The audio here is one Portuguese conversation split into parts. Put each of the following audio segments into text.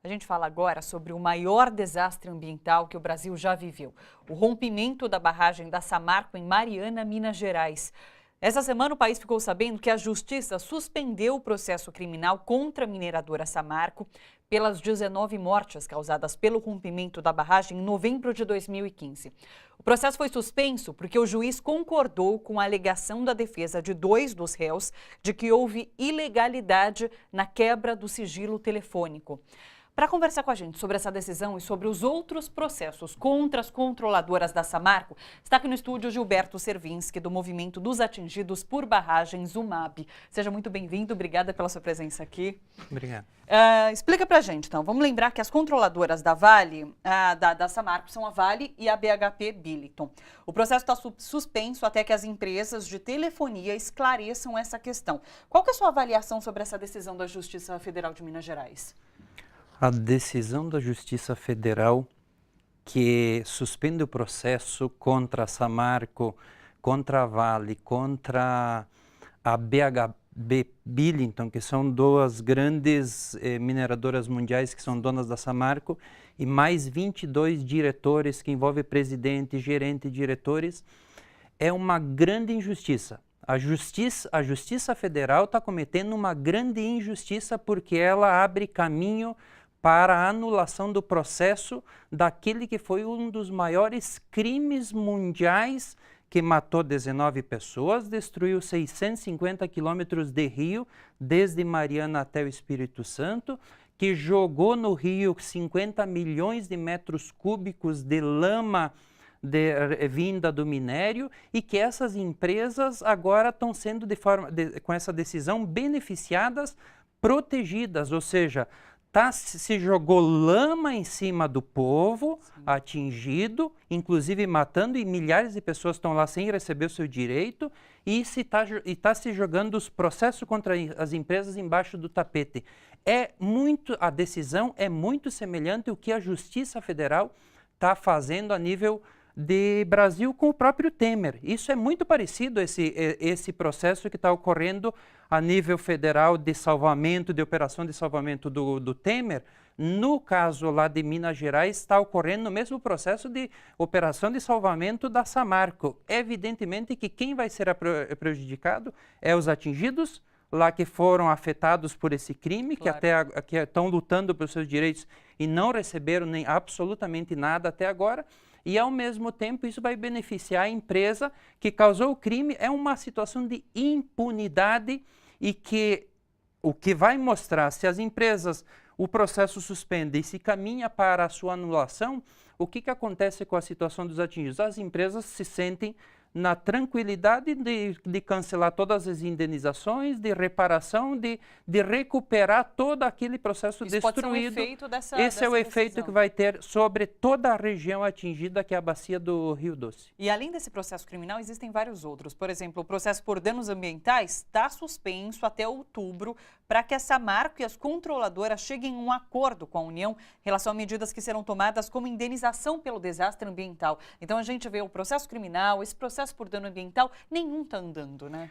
A gente fala agora sobre o maior desastre ambiental que o Brasil já viveu: o rompimento da barragem da Samarco em Mariana, Minas Gerais. Essa semana o país ficou sabendo que a Justiça suspendeu o processo criminal contra a mineradora Samarco pelas 19 mortes causadas pelo rompimento da barragem em novembro de 2015. O processo foi suspenso porque o juiz concordou com a alegação da defesa de 2 dos réus de que houve ilegalidade na quebra do sigilo telefônico. Para conversar com a gente sobre essa decisão e sobre os outros processos contra as controladoras da Samarco, está aqui no estúdio Gilberto Servinski, do Movimento dos Atingidos por Barragens, UMAB. Seja muito bem-vindo, obrigada pela sua presença aqui. Obrigado. Explica para a gente, então. Vamos lembrar que as controladoras da Vale, da Samarco, são a Vale e a BHP Billiton. O processo está suspenso até que as empresas de telefonia esclareçam essa questão. Qual que é a sua avaliação sobre essa decisão da Justiça Federal de Minas Gerais? A decisão da Justiça Federal que suspende o processo contra a Samarco, contra a Vale, contra a BHP Billiton, que são duas grandes mineradoras mundiais que são donas da Samarco, e mais 22 diretores, que envolve presidente, gerente e diretores, é uma grande injustiça. A Justiça Federal está cometendo uma grande injustiça porque ela abre caminho para a anulação do processo daquele que foi um dos maiores crimes mundiais, que matou 19 pessoas, destruiu 650 quilômetros de rio, desde Mariana até o Espírito Santo, que jogou no rio 50 milhões de metros cúbicos de lama vinda do minério, e que essas empresas agora estão sendo, com essa decisão, beneficiadas, protegidas, ou seja, se jogou lama em cima do povo, sim, atingido, inclusive matando, e milhares de pessoas estão lá sem receber o seu direito, e está se jogando os processos contra as empresas embaixo do tapete. A decisão é muito semelhante ao que a Justiça Federal está fazendo a nível de Brasil com o próprio Temer. Isso é muito parecido, esse processo que está ocorrendo a nível federal de salvamento, de operação de salvamento do Temer. No caso lá de Minas Gerais, está ocorrendo o mesmo processo de operação de salvamento da Samarco. Evidentemente que quem vai ser prejudicado é os atingidos, lá que foram afetados por esse crime, claro, que estão lutando pelos seus direitos e não receberam nem absolutamente nada até agora. E, ao mesmo tempo, isso vai beneficiar a empresa que causou o crime. É uma situação de impunidade, e que o que vai mostrar se as empresas, o processo suspende e se caminha para a sua anulação, o que acontece com a situação dos atingidos? As empresas se sentem na tranquilidade de cancelar todas as indenizações, de reparação, de recuperar todo aquele processo destruído. Pode ser um efeito Esse é o efeito que vai ter sobre toda a região atingida, que é a bacia do Rio Doce. E além desse processo criminal, existem vários outros. Por exemplo, o processo por danos ambientais está suspenso até outubro para que a Samarco e as controladoras cheguem a um acordo com a União em relação a medidas que serão tomadas como indenização pelo desastre ambiental. Então a gente vê o processo criminal, esse processo por dano ambiental, nenhum está andando, né?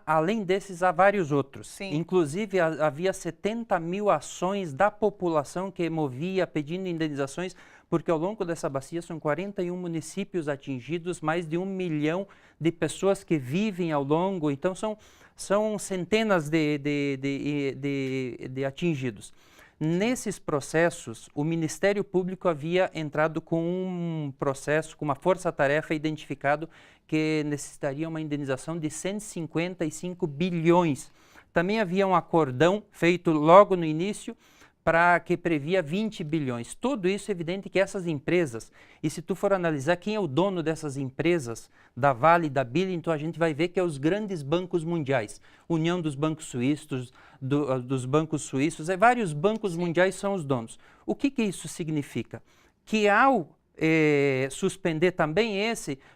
Além desses, há vários outros. Sim. Inclusive, havia 70 mil ações da população que movia pedindo indenizações, porque ao longo dessa bacia são 41 municípios atingidos, mais de 1 milhão de pessoas que vivem ao longo, então são centenas de atingidos. Nesses processos, o Ministério Público havia entrado com um processo, com uma força-tarefa identificado que necessitaria uma indenização de 155 bilhões. Também havia um acordão feito logo no início que previa 20 bilhões. Tudo isso é evidente que essas empresas, e se tu for analisar quem é o dono dessas empresas, da Vale e da Billiton, a gente vai ver que é os grandes bancos mundiais. União dos Bancos Suíços, dos bancos suíços, vários bancos mundiais são os donos. O que isso significa? Que ao suspender também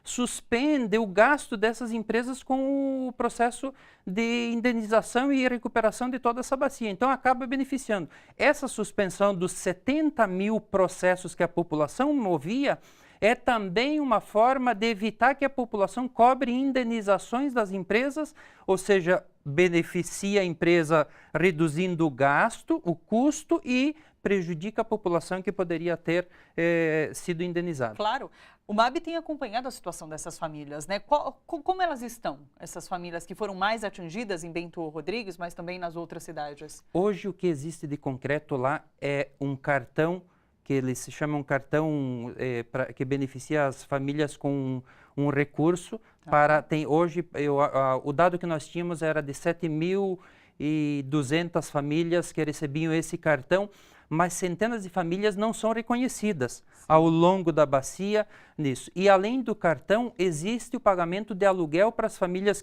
suspende o gasto dessas empresas com o processo de indenização e recuperação de toda essa bacia. Então, acaba beneficiando. Essa suspensão dos 70 mil processos que a população movia é também uma forma de evitar que a população cobre indenizações das empresas, ou seja, beneficia a empresa reduzindo o gasto, o custo e prejudica a população que poderia ter sido indenizada. Claro. O MAB tem acompanhado a situação dessas famílias, né? Como elas estão, essas famílias que foram mais atingidas em Bento Rodrigues, mas também nas outras cidades? Hoje o que existe de concreto lá é um cartão que eles se chamam cartão que beneficia as famílias com um recurso para hoje o dado que nós tínhamos era de 7.200 famílias que recebiam esse cartão, mas centenas de famílias não são reconhecidas ao longo da bacia nisso. E além do cartão, existe o pagamento de aluguel para as famílias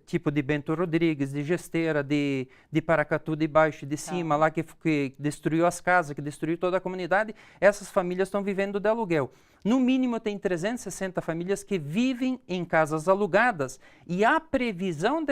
tipo de Bento Rodrigues, de Gesteira, de Paracatu de baixo e de cima, lá que destruiu as casas, que destruiu toda a comunidade, essas famílias estão vivendo de aluguel. No mínimo tem 360 famílias que vivem em casas alugadas e a previsão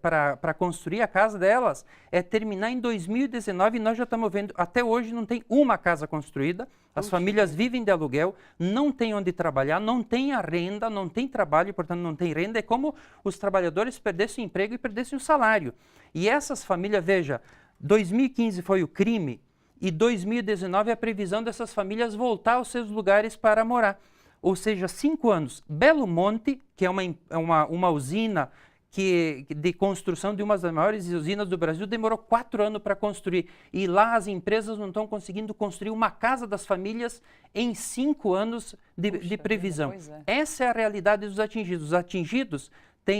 para construir a casa delas é terminar em 2019 e nós já estamos vendo, até hoje não tem uma casa construída, as famílias vivem de aluguel, não tem onde trabalhar, não tem a renda, não tem trabalho, portanto não tem renda, é como os trabalhadores perdessem o emprego e perdessem o salário. E essas famílias, veja, 2015 foi o crime, e 2019 é a previsão dessas famílias voltar aos seus lugares para morar. Ou seja, 5 anos. Belo Monte, que é uma usina de construção de uma das maiores usinas do Brasil, demorou 4 anos para construir. E lá as empresas não estão conseguindo construir uma casa das famílias em 5 anos de previsão. Essa é a realidade dos atingidos. Os atingidos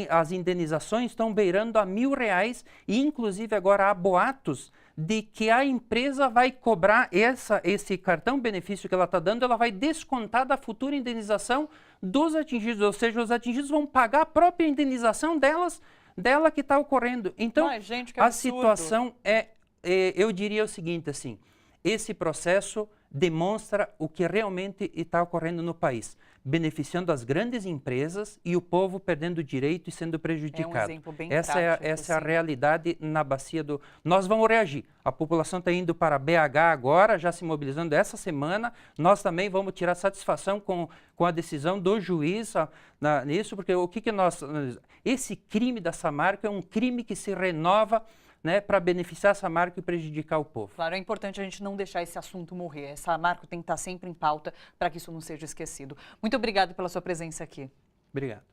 as indenizações estão beirando a R$1.000 e inclusive agora há boatos de que a empresa vai cobrar esse cartão benefício que ela está dando, ela vai descontar da futura indenização dos atingidos, ou seja, os atingidos vão pagar a própria indenização dela que está ocorrendo. Então, a situação eu diria o seguinte, assim, esse processo demonstra o que realmente está ocorrendo no país, beneficiando as grandes empresas e o povo perdendo direito e sendo prejudicado. É um exemplo bem essa prático, é a realidade na bacia do... Nós vamos reagir. A população está indo para BH agora, já se mobilizando essa semana. Nós também vamos tirar satisfação com a decisão do juiz nisso, porque esse crime da Samarco é um crime que se renova, né, para beneficiar a Samarco e prejudicar o povo. Claro, é importante a gente não deixar esse assunto morrer. A Samarco tem que estar sempre em pauta para que isso não seja esquecido. Muito obrigado pela sua presença aqui. Obrigado.